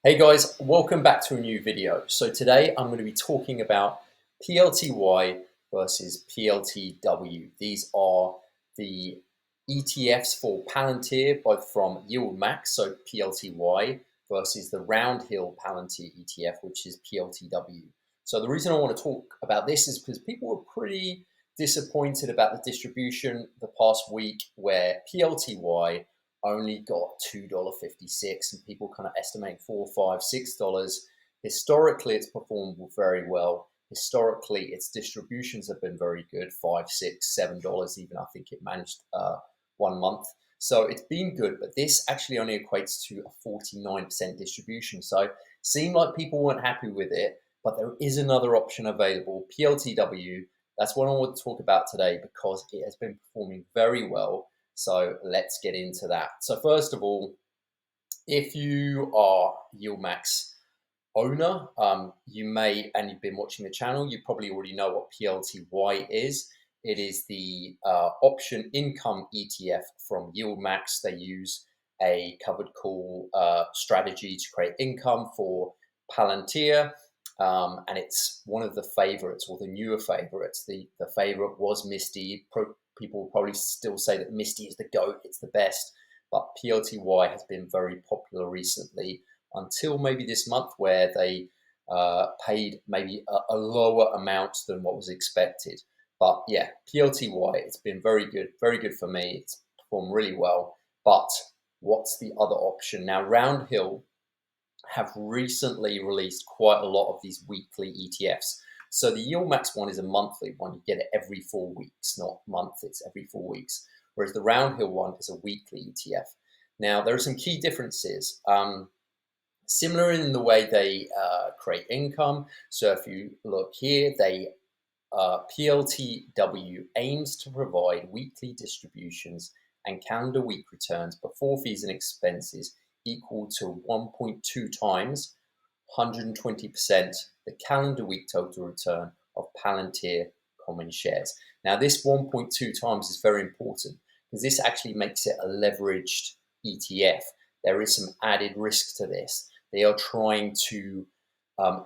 Hey guys, welcome back to a new video. So today I'm going to be talking about PLTY versus PLTW. These are the ETFs for Palantir, both from YieldMax, so PLTY, versus the Roundhill Palantir ETF, which is PLTW. So the reason I want to talk about this is because people were pretty disappointed about the distribution the past week, where PLTY only got $2.56, and people kind of estimate $4, $5, $6. Historically, it's performed very well. Historically, its distributions have been very good, $5, $6, $7, even I think it managed 1 month. So it's been good, but this actually only equates to a 49% distribution. So it seemed like people weren't happy with it, but there is another option available, PLTW. That's what I want to talk about today because it has been performing very well. So let's get into that. So first of all, if you are YieldMax owner, you may, and you've been watching the channel, you probably already know what PLTY is. It is the option income ETF from YieldMax. They use a covered call strategy to create income for Palantir. And it's one of the favorites, or the newer favorites. The favorite was Misty. People will probably still say that Misty is the GOAT, it's the best, but PLTY has been very popular recently until maybe this month, where they paid maybe a lower amount than what was expected. But yeah, PLTY, it's been very good for me. It's performed really well. But what's the other option? Now, Roundhill have recently released quite a lot of these weekly ETFs. So the YieldMax one is a monthly one. You get it every 4 weeks, not month, it's every 4 weeks. Whereas the Roundhill one is a weekly ETF. Now, there are some key differences. Similar in the way they create income. So if you look here, PLTW aims to provide weekly distributions and calendar week returns before fees and expenses equal to 1.2 times 120% the calendar week total return of Palantir common shares. Now, this 1.2 times is very important because this actually makes it a leveraged ETF. There is some added risk to this. They are trying to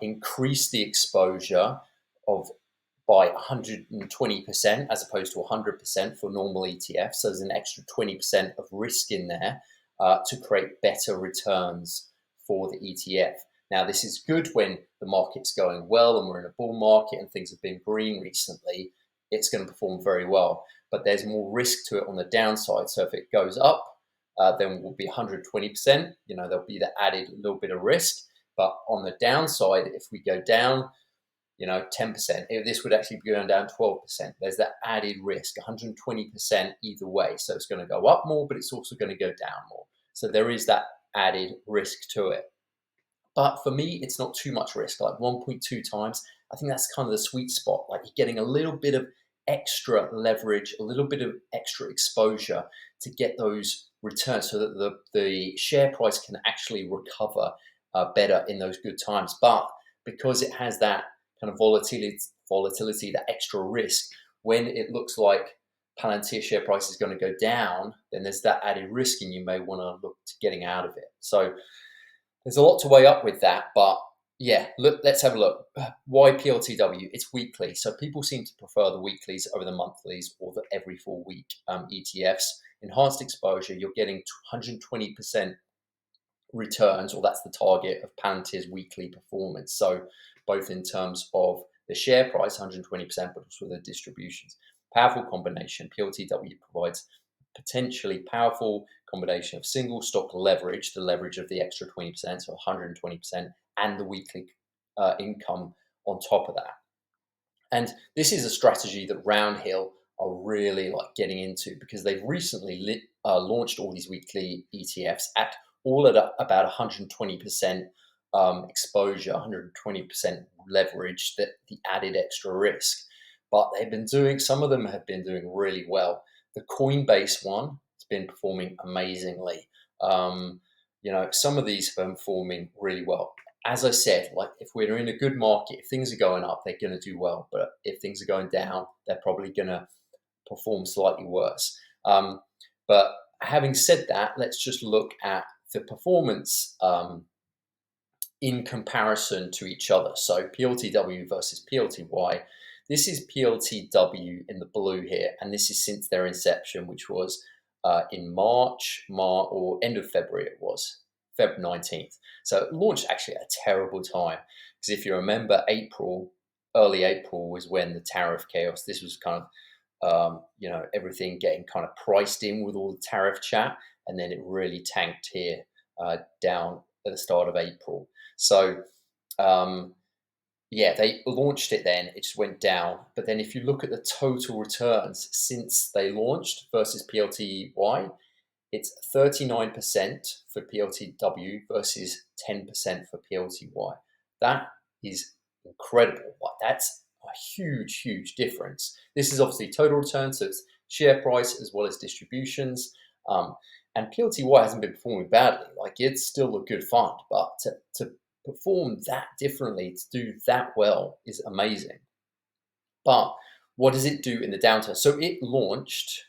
increase the exposure of by 120% as opposed to 100% for normal ETFs. So there's an extra 20% of risk in there to create better returns for the ETF. Now, this is good when the market's going well and we're in a bull market and things have been green recently. It's going to perform very well, but there's more risk to it on the downside. So if it goes up, then we'll be 120%. There'll be the added little bit of risk. But on the downside, if we go down, 10%, this would actually be going down 12%. There's that added risk, 120% either way. So it's going to go up more, but it's also going to go down more. So there is that added risk to it. But for me, it's not too much risk, like 1.2 times. I think that's kind of the sweet spot. Like, you're getting a little bit of extra leverage, a little bit of extra exposure to get those returns so that the share price can actually recover better in those good times. But because it has that kind of volatility, that extra risk, when it looks like Palantir share price is going to go down, then there's that added risk, and you may want to look to getting out of it. So there's a lot to weigh up with that, but yeah, let's have a look. Why PLTW? It's weekly, so people seem to prefer the weeklies over the monthlies or the every 4 week ETFs. Enhanced exposure, you're getting 120% returns, or that's the target of Palantir's weekly performance. So both in terms of the share price, 120%, but also the distributions. Powerful combination. PLTW provides potentially powerful combination of single stock leverage, the leverage of the extra 20%, so 120%, and the weekly income on top of that. And this is a strategy that Roundhill are really getting into, because they've recently launched all these weekly ETFs at about 120% exposure, 120% leverage, that the added extra risk. But some of them have been doing really well. The Coinbase one has been performing amazingly. Some of these have been performing really well. As I said, if we're in a good market, if things are going up, they're going to do well. But if things are going down, they're probably going to perform slightly worse. But having said that, let's just look at the performance in comparison to each other. So PLTW versus PLTY. This is PLTW in the blue here, and this is since their inception, which was in March, or end of February it was, Feb 19th. So it launched actually at a terrible time, because if you remember April, early April was when the tariff chaos, this was kind of, everything getting kind of priced in with all the tariff chat, and then it really tanked here down at the start of April. So, yeah, they launched it then, it just went down. But then if you look at the total returns since they launched versus PLTY, it's 39% for PLTW versus 10% for PLTY. That is incredible. That's a huge, huge difference. This is obviously total return, so it's share price as well as distributions. And PLTY hasn't been performing badly. Like, it's still a good fund, but to perform that differently, to do that well, is amazing. But what does it do in the downturn? So it launched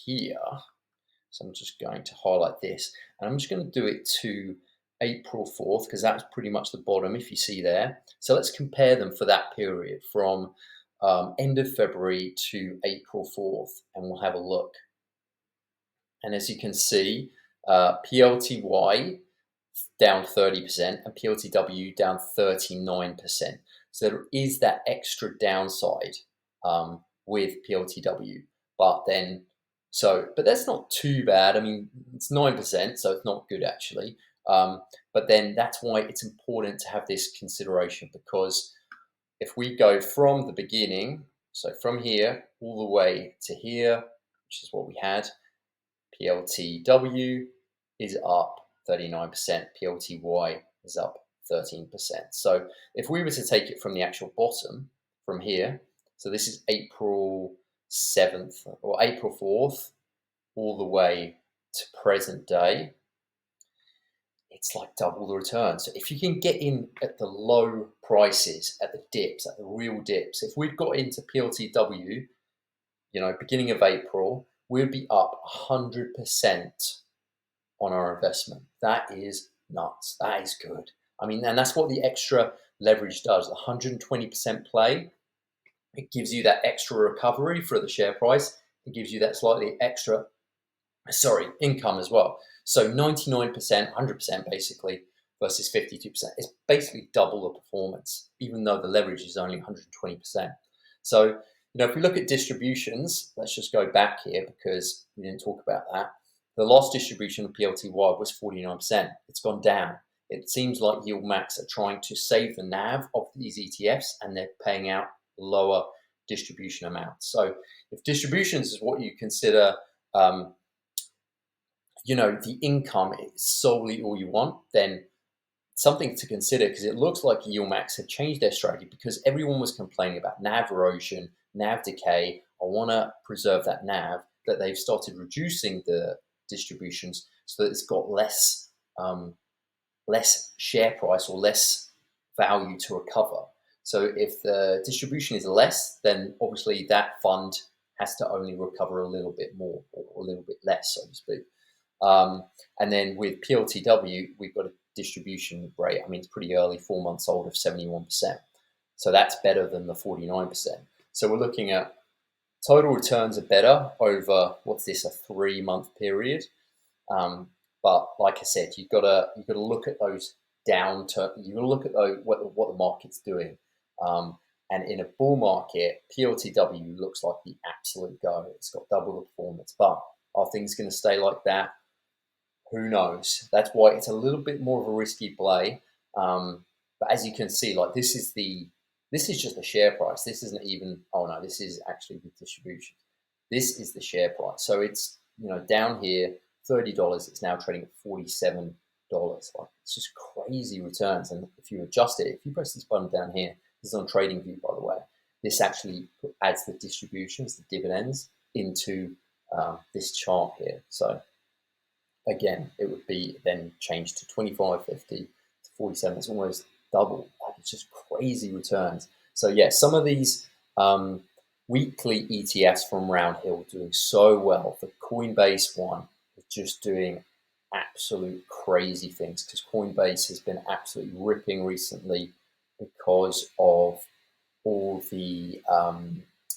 here. So I'm just going to highlight this, and I'm just going to do it to April 4th, because that's pretty much the bottom, if you see there. So let's compare them for that period from end of February to April 4th, and we'll have a look. And as you can see, PLTY down 30% and PLTW down 39%. So there is that extra downside with PLTW, but that's not too bad. I mean, it's 9%, so it's not good actually. But then that's why it's important to have this consideration, because if we go from the beginning, so from here all the way to here, which is what we had, PLTW is up 39%, PLTY is up 13%. So if we were to take it from the actual bottom, from here, so this is April 7th or April 4th, all the way to present day, it's like double the return. So if you can get in at the low prices, at the dips, at the real dips, if we'd got into PLTW, beginning of April, we'd be up 100% on our investment. That is nuts. That is good. I mean, and that's what the extra leverage does. The 120% play, it gives you that extra recovery for the share price. It gives you that slightly extra, income as well. So 99%, 100% basically, versus 52%. It's basically double the performance, even though the leverage is only 120%. So, if we look at distributions, let's just go back here because we didn't talk about that. The last distribution of PLTY was 49%. It's gone down. It seems like YieldMax are trying to save the NAV of these ETFs, and they're paying out lower distribution amounts. So if distributions is what you consider, the income is solely all you want, then something to consider, because it looks like YieldMax had changed their strategy, because everyone was complaining about NAV erosion, NAV decay. I want to preserve that NAV, that they've started reducing the distributions so that it's got less share price or less value to recover. So if the distribution is less, then obviously that fund has to only recover a little bit more, or a little bit less, so to speak. And then with PLTW, we've got a distribution rate. I mean, it's pretty early, 4 months old, of 71%. So that's better than the 49%. So we're looking at total returns are better over, what's this, a 3-month period. But like I said, you've got to look at those downturn. You've got to look at what the market's doing. And in a bull market, PLTW looks like the absolute go. It's got double the performance. But are things going to stay like that? Who knows? That's why it's a little bit more of a risky play. But as you can see, like this is just the share price. This isn't even. Oh no, this is actually the distribution. This is the share price. So it's down here, $30. It's now trading at $47. Like, it's just crazy returns. And if you adjust it, if you press this button down here, this is on TradingView, by the way. This actually adds the distributions, the dividends, into this chart here. So again, it would be then changed to 25.50 to 47. It's almost double. Like, it's just crazy returns. So yeah, some of these weekly ETFs from Roundhill doing so well. The Coinbase one is just doing absolute crazy things because Coinbase has been absolutely ripping recently because of all the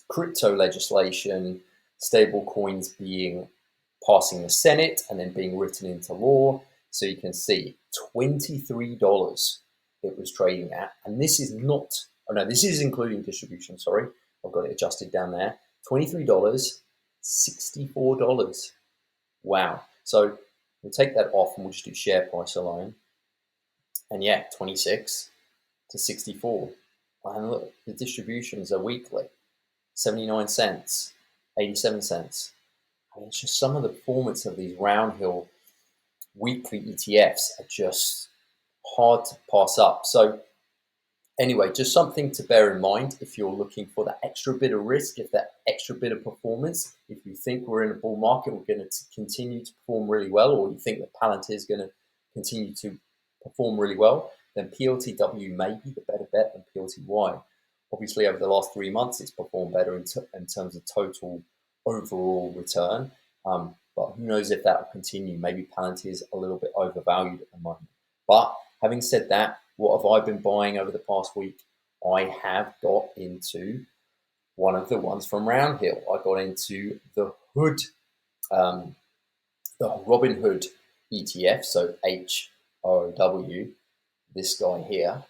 crypto legislation, stable coins being passing the Senate and then being written into law. So you can see $23 it was trading at. And this is not, oh no, this is including distribution, sorry. I've got it adjusted down there. $23, $64. Wow. So we'll take that off and we'll just do share price alone. And yeah, 26 to 64. And look, the distributions are weekly. 79 cents, 87 cents. I mean, it's just some of the performance of these Roundhill weekly ETFs are just hard to pass up. So anyway, just something to bear in mind if you're looking for that extra bit of risk, if that extra bit of performance, if you think we're in a bull market, we're going to continue to perform really well, or you think that Palantir is going to continue to perform really well, then PLTW may be the better bet than PLTY. Obviously, over the last 3 months, it's performed better in terms of total overall return. But who knows if that will continue? Maybe Palantir is a little bit overvalued at the moment. But having said that, what have I been buying over the past week? I have got into one of the ones from Roundhill. I got into the Hood, the Robinhood ETF, so HOW, this guy here.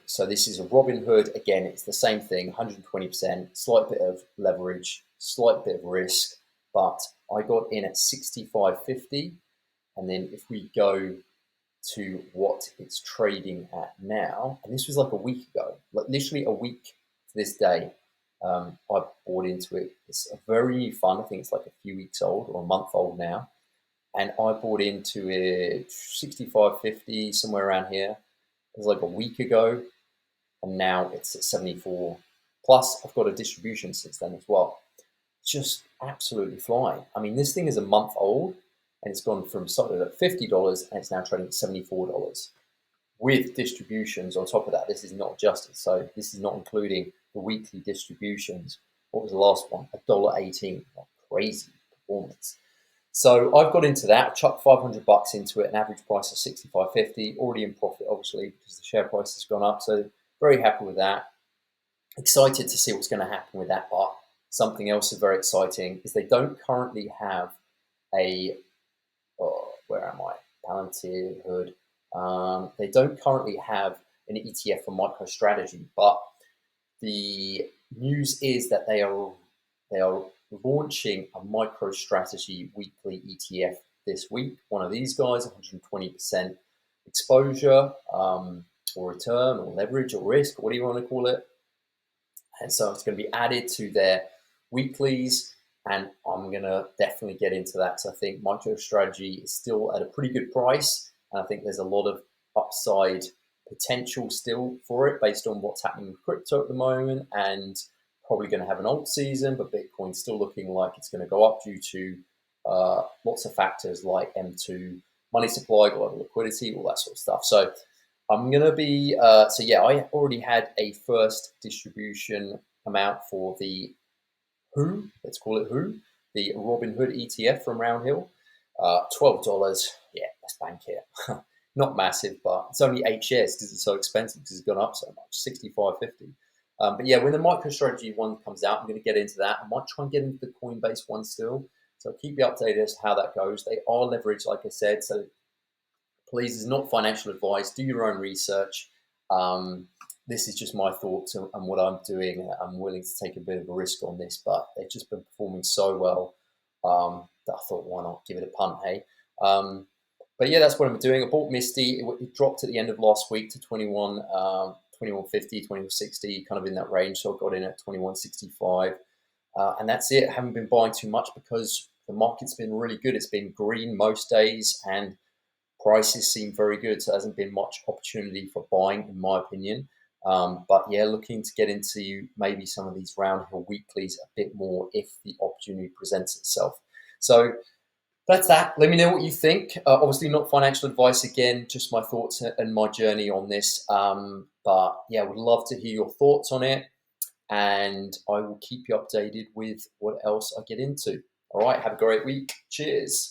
So this is a Robinhood. Again, it's the same thing, 120%, slight bit of leverage, slight bit of risk, but I got in at 65.50. And then if we go to what it's trading at now, and this was like a week ago, like literally a week to this day, I bought into it. It's a very new fund. I think it's like a few weeks old or a month old now. And I bought into it 65.50, somewhere around here. It was like a week ago, and now it's at 74. Plus, I've got a distribution since then as well. Just absolutely flying. I mean, this thing is a month old, and it's gone from started at $50 and it's now trading at $74 with distributions on top of that. This is not adjusted, so this is not including the weekly distributions. What was the last one? $1.18. Crazy performance. So I've got into that, chucked $500 into it, an average price of 65.50, already in profit, obviously, because the share price has gone up. So very happy with that. Excited to see what's going to happen with that. But something else is very exciting is they don't currently have a, where am I? Palantir Hood. They don't currently have an ETF for MicroStrategy, but the news is that they are launching a MicroStrategy weekly ETF this week. One of these guys, 120% exposure, or return, or leverage, or risk, or what do you want to call it? And so it's going to be added to their weeklies, and I'm going to definitely get into that. So I think MicroStrategy is still at a pretty good price, and I think there's a lot of upside potential still for it based on what's happening with crypto at the moment, and probably going to have an alt season, but Bitcoin's still looking like it's going to go up due to lots of factors like M2, money supply, global liquidity, all that sort of stuff. So I'm going to be, so yeah, I already had a first distribution amount for the WHO, let's call it WHO, the Robinhood ETF from Roundhill. $12, yeah, let's bank here. Not massive, but it's only 8 shares because it's so expensive because it's gone up so much, 65.50. But yeah, when the MicroStrategy one comes out, I'm going to get into that. I might try and get into the Coinbase one still. So I'll keep you updated as to how that goes. They are leveraged, like I said. So please, it's not financial advice. Do your own research. This is just my thoughts and what I'm doing. I'm willing to take a bit of a risk on this, but they've just been performing so well that I thought, why not give it a punt, hey? But yeah, that's what I'm doing. I bought Misty. It dropped at the end of last week to 2150, 2160, kind of in that range. So I got in at 2165. And that's it. I haven't been buying too much because the market's been really good. It's been green most days and prices seem very good. So there hasn't been much opportunity for buying, in my opinion. But yeah, looking to get into maybe some of these Roundhill weeklies a bit more if the opportunity presents itself. So that's that. Let me know what you think. Obviously, not financial advice again, just my thoughts and my journey on this. But yeah, would love to hear your thoughts on it, and I will keep you updated with what else I get into. All right, have a great week. Cheers.